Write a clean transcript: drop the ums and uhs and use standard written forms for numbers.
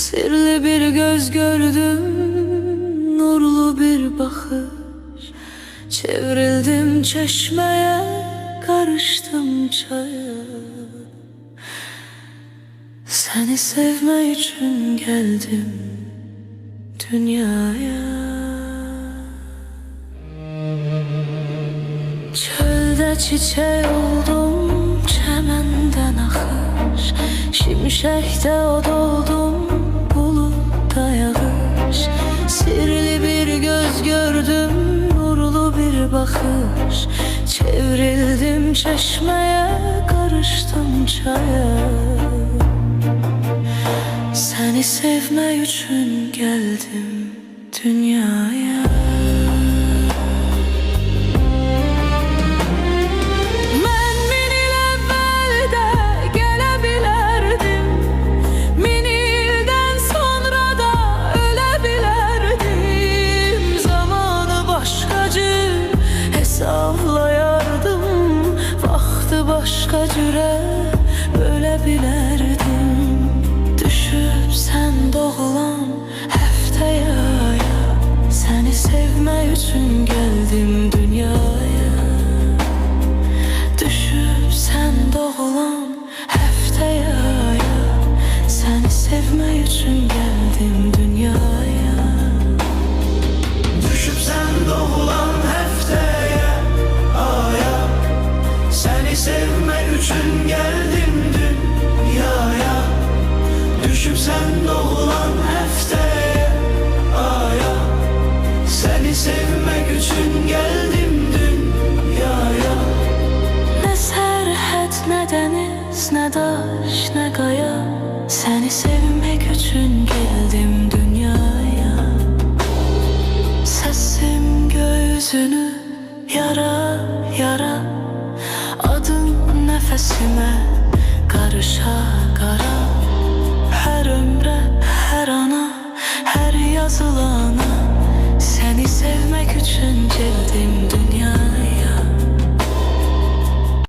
Sirli bir göz gördüm, nurlu bir bakış. Çevrildim çeşmeye, karıştım çaya. Seni sevme için geldim dünyaya. Çölde çiçeği oldum, çemenden akış. Şimşekte od oldum, bulutta yağış. Sirli bir göz gördüm, nurlu bir bakış. Çevrildim çeşmeye, karıştım çaya. Seni sevme için geldim dünyaya. Başka cüre ölebilərdim. Düşüb sən doğulan həftəyə. Səni sevmək üçün gəldim dünyaya. Düşüb sən doğulan həftəyə. Səni sevmək üçün gəldim dünyaya. Düşüb sən doğulan həftəyə, aya. Səni sevmək üçün gəldim dünyaya. Düşüb sən doğulan həftəyə, aya. Səni sevmək üçün gəldim dünyaya. Nə sərhəd, nə dəniz, nə daş, nə qaya. Səni sevmək üçün gəldim dünyaya. Səsim gözünü yara yara. Adın nəfəsimə qarışa qara. Hər ömrə, hər ana, hər yazılana. Səni sevmək üçün gəldim dünyaya.